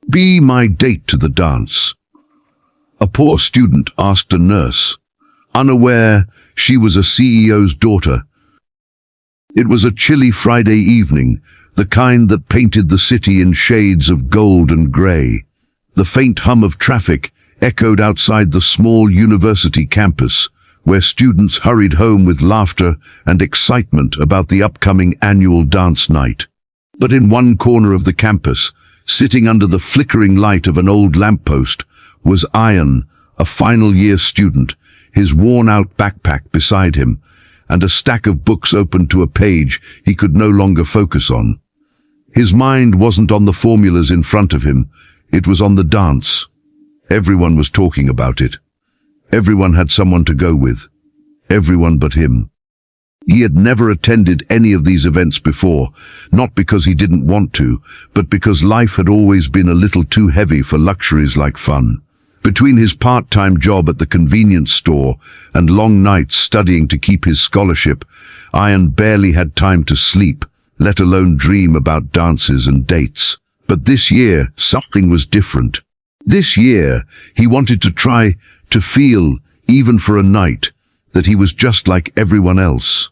Be my date to the dance. A poor student asked a nurse, unaware she was a CEO's daughter. It was a chilly Friday evening, the kind that painted the city in shades of gold and grey. The faint hum of traffic echoed outside the small university campus, where students hurried home with laughter and excitement about the upcoming annual dance night. But in one corner of the campus, sitting under the flickering light of an old lamppost, was Ayan, a final-year student, his worn-out backpack beside him, and a stack of books open to a page he could no longer focus on. His mind wasn't on the formulas in front of him, it was on the dance. Everyone was talking about it. Everyone had someone to go with. Everyone but him. He had never attended any of these events before, not because he didn't want to, but because life had always been a little too heavy for luxuries like fun. Between his part-time job at the convenience store and long nights studying to keep his scholarship, Ayan barely had time to sleep, let alone dream about dances and dates. But this year, something was different. This year, he wanted to try to feel, even for a night, that he was just like everyone else.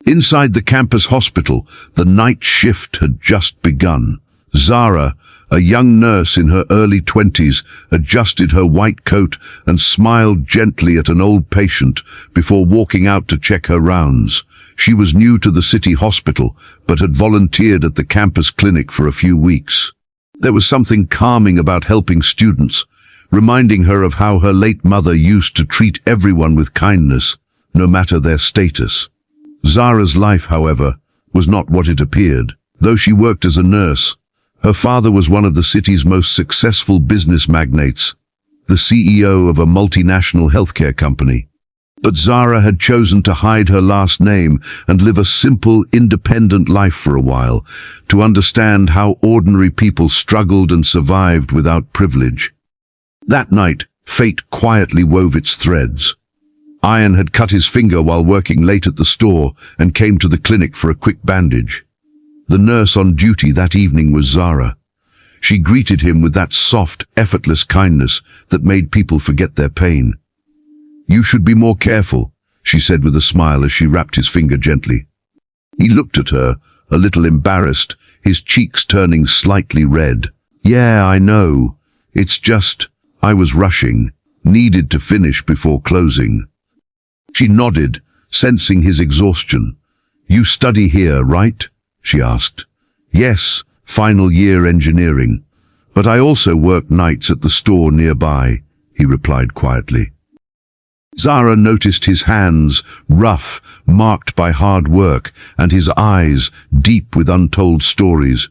Inside the campus hospital, the night shift had just begun. Zara, a young nurse in her early 20s, adjusted her white coat and smiled gently at an old patient before walking out to check her rounds. She was new to the city hospital, but had volunteered at the campus clinic for a few weeks. There was something calming about helping students, reminding her of how her late mother used to treat everyone with kindness, no matter their status. Zara's life, however, was not what it appeared. Though she worked as a nurse, her father was one of the city's most successful business magnates, the CEO of a multinational healthcare company. But Zara had chosen to hide her last name and live a simple, independent life for a while, to understand how ordinary people struggled and survived without privilege. That night, fate quietly wove its threads. Ayan had cut his finger while working late at the store and came to the clinic for a quick bandage. The nurse on duty that evening was Zara. She greeted him with that soft, effortless kindness that made people forget their pain. "You should be more careful," she said with a smile as she wrapped his finger gently. He looked at her, a little embarrassed, his cheeks turning slightly red. "Yeah, I know. It's just, I was rushing, needed to finish before closing." She nodded, sensing his exhaustion. "You study here, right?" she asked. "Yes, final year engineering. But I also work nights at the store nearby," he replied quietly. Zara noticed his hands, rough, marked by hard work, and his eyes, deep with untold stories.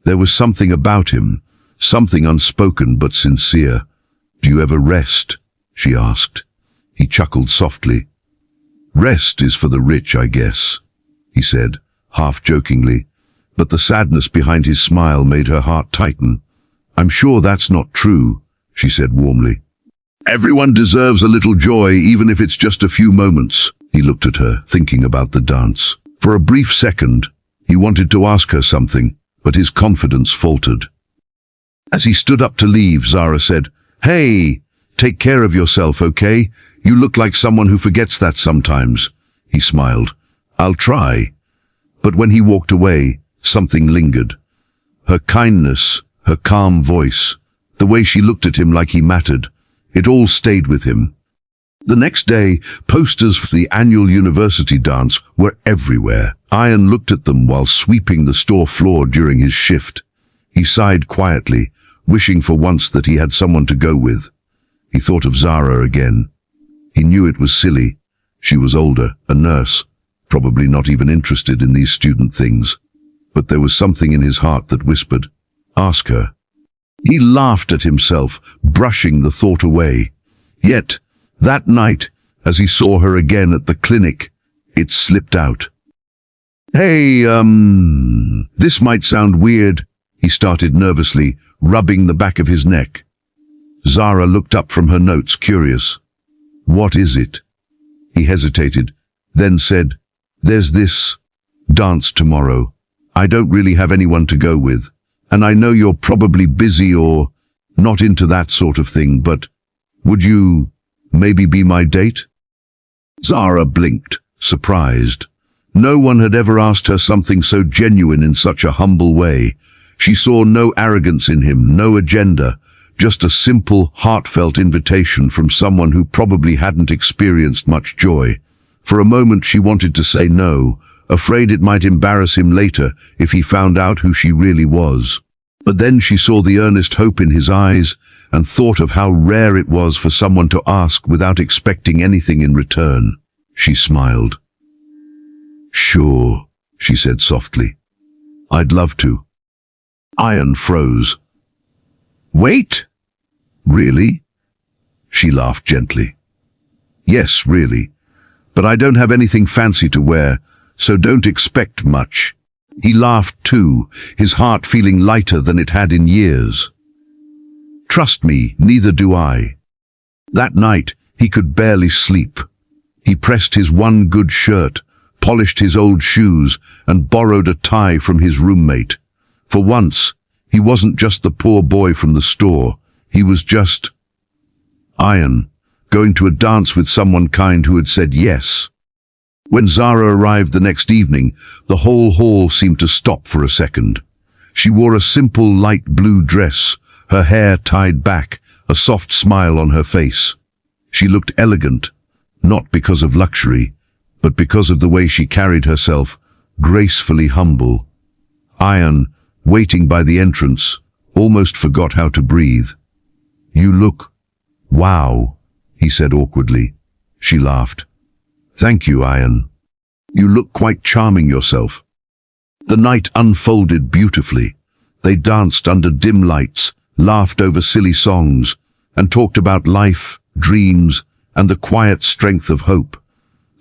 There was something about him, something unspoken but sincere. "Do you ever rest?" she asked. He chuckled softly. "Rest is for the rich, I guess," he said, half jokingly, but the sadness behind his smile made her heart tighten. "I'm sure that's not true," she said warmly. "Everyone deserves a little joy, even if it's just a few moments." He looked at her, thinking about the dance. For a brief second, he wanted to ask her something, but his confidence faltered. As he stood up to leave, Zara said, "Hey, take care of yourself, okay? You look like someone who forgets that sometimes." He smiled. "I'll try." But when he walked away, something lingered. Her kindness, her calm voice, the way she looked at him like he mattered, it all stayed with him. The next day, posters for the annual university dance were everywhere. Ayan looked at them while sweeping the store floor during his shift. He sighed quietly, wishing for once that he had someone to go with. He thought of Zara again. He knew it was silly. She was older, a nurse, probably not even interested in these student things. But there was something in his heart that whispered, "Ask her." He laughed at himself, brushing the thought away. Yet, that night, as he saw her again at the clinic, it slipped out. "Hey, this might sound weird," he started nervously, rubbing the back of his neck. Zara looked up from her notes, curious. "What is it?" He hesitated, then said, "There's this dance tomorrow. I don't really have anyone to go with, And I know you're probably busy or not into that sort of thing, but would you maybe be my date? Zara blinked, surprised. No one had ever asked her something so genuine in such a humble way. She saw no arrogance in him, no agenda, just a simple, heartfelt invitation from someone who probably hadn't experienced much joy. For a moment she wanted to say no, afraid it might embarrass him later if he found out who she really was. But then she saw the earnest hope in his eyes and thought of how rare it was for someone to ask without expecting anything in return. She smiled. "Sure," she said softly. "I'd love to." Ayan froze. "Wait? Really?" She laughed gently. "Yes, really. But I don't have anything fancy to wear, so don't expect much." He laughed too, his heart feeling lighter than it had in years. "Trust me, neither do I." That night, he could barely sleep. He pressed his one good shirt, polished his old shoes, and borrowed a tie from his roommate. For once, he wasn't just the poor boy from the store. He was just Ayan, going to a dance with someone kind who had said yes. When Zara arrived the next evening, the whole hall seemed to stop for a second. She wore a simple light blue dress, her hair tied back, a soft smile on her face. She looked elegant, not because of luxury, but because of the way she carried herself, gracefully humble. Ayan, waiting by the entrance, almost forgot how to breathe. "You look... wow," he said awkwardly. She laughed. "Thank you, Ayan. You look quite charming yourself." The night unfolded beautifully. They danced under dim lights, laughed over silly songs, and talked about life, dreams, and the quiet strength of hope.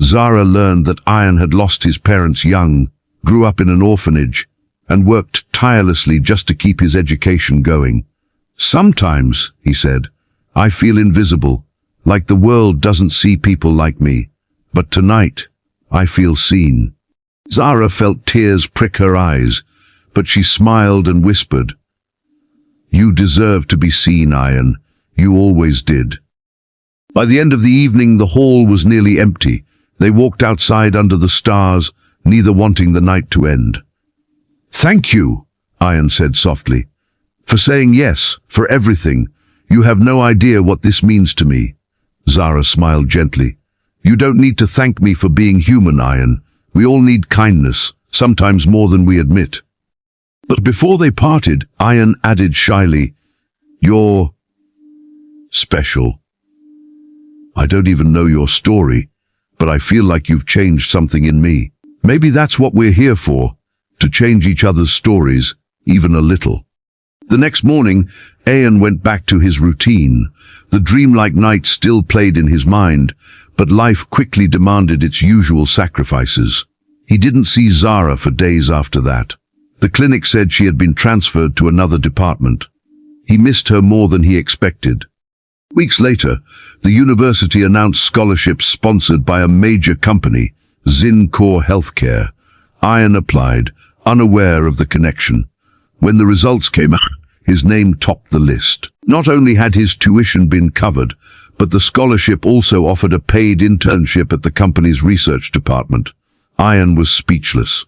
Zara learned that Ayan had lost his parents young, grew up in an orphanage, and worked tirelessly just to keep his education going. "Sometimes," he said, "I feel invisible, like the world doesn't see people like me. But tonight, I feel seen." Zara felt tears prick her eyes, but she smiled and whispered, "You deserve to be seen, Ayan. You always did." By the end of the evening, the hall was nearly empty. They walked outside under the stars, neither wanting the night to end. "Thank you," Ayan said softly, "for saying yes, for everything. You have no idea what this means to me." Zara smiled gently. "You don't need to thank me for being human, Ayan. We all need kindness, sometimes more than we admit." But before they parted, Ayan added shyly, "You're special. I don't even know your story, but I feel like you've changed something in me. Maybe that's what we're here for, to change each other's stories, even a little." The next morning, Ayan went back to his routine. The dreamlike night still played in his mind, but life quickly demanded its usual sacrifices. He didn't see Zara for days after that. The clinic said she had been transferred to another department. He missed her more than he expected. Weeks later, the university announced scholarships sponsored by a major company, Zincore Healthcare. Ayan applied, unaware of the connection. When the results came out, his name topped the list. Not only had his tuition been covered, but the scholarship also offered a paid internship at the company's research department. Ayan was speechless.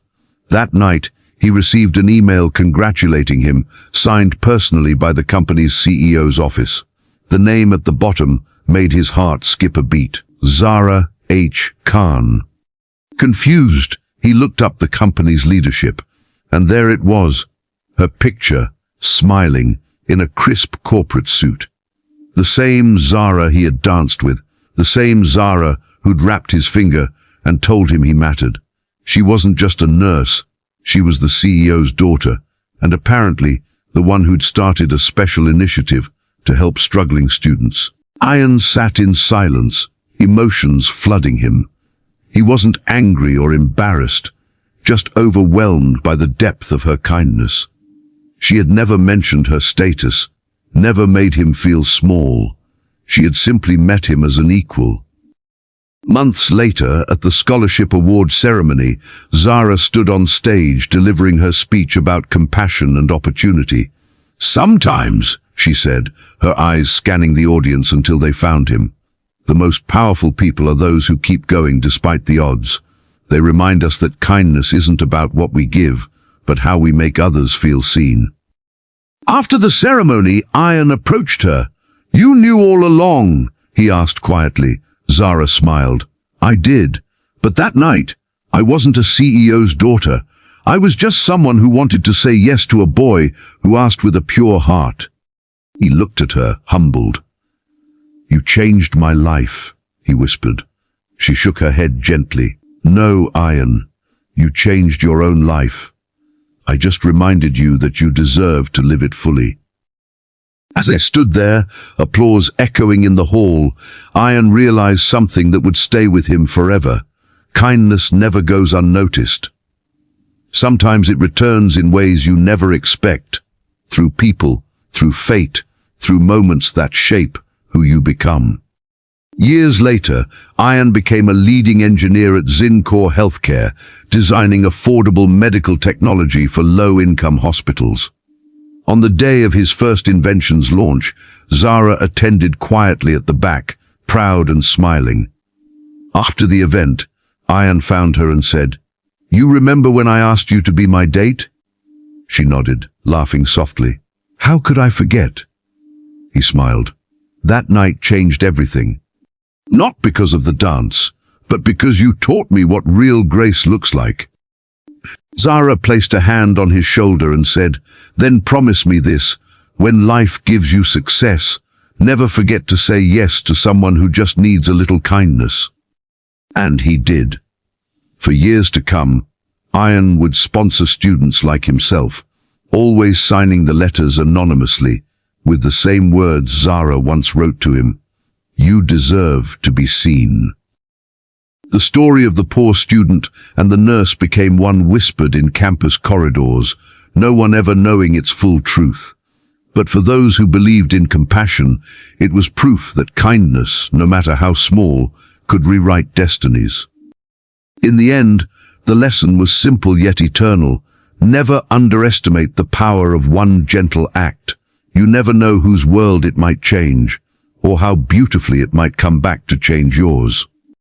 That night, he received an email congratulating him, signed personally by the company's CEO's office. The name at the bottom made his heart skip a beat. Zara H. Khan. Confused, he looked up the company's leadership, and there it was, her picture, smiling, in a crisp corporate suit. The same Zara he had danced with, the same Zara who'd wrapped his finger and told him he mattered. She wasn't just a nurse, she was the CEO's daughter, and apparently the one who'd started a special initiative to help struggling students. Ayan sat in silence, emotions flooding him. He wasn't angry or embarrassed, just overwhelmed by the depth of her kindness. She had never mentioned her status, never made him feel small. She had simply met him as an equal. Months later, at the scholarship award ceremony, Zara stood on stage delivering her speech about compassion and opportunity. "Sometimes," she said, her eyes scanning the audience until they found him, "the most powerful people are those who keep going despite the odds. They remind us that kindness isn't about what we give, but how we make others feel seen." After the ceremony, Ayan approached her. "You knew all along?" he asked quietly. Zara smiled. "I did, but that night, I wasn't a CEO's daughter. I was just someone who wanted to say yes to a boy who asked with a pure heart." He looked at her, humbled. "You changed my life," he whispered. She shook her head gently. "No, Ayan, you changed your own life. I just reminded you that you deserve to live it fully." As they stood there, applause echoing in the hall, Ayan realized something that would stay with him forever. Kindness never goes unnoticed. Sometimes it returns in ways you never expect, through people, through fate, through moments that shape who you become. Years later, Ayan became a leading engineer at Zincor Healthcare, designing affordable medical technology for low-income hospitals. On the day of his first invention's launch, Zara attended quietly at the back, proud and smiling. After the event, Ayan found her and said, "You remember when I asked you to be my date?" She nodded, laughing softly. "How could I forget?" He smiled. "That night changed everything. Not because of the dance, but because you taught me what real grace looks like." Zara placed a hand on his shoulder and said, "Then promise me this, when life gives you success, never forget to say yes to someone who just needs a little kindness." And he did. For years to come, Ayan would sponsor students like himself, always signing the letters anonymously, with the same words Zara once wrote to him, "You deserve to be seen." The story of the poor student and the nurse became one whispered in campus corridors, no one ever knowing its full truth. But for those who believed in compassion, it was proof that kindness, no matter how small, could rewrite destinies. In the end, the lesson was simple yet eternal. Never underestimate the power of one gentle act. You never know whose world it might change, or how beautifully it might come back to change yours.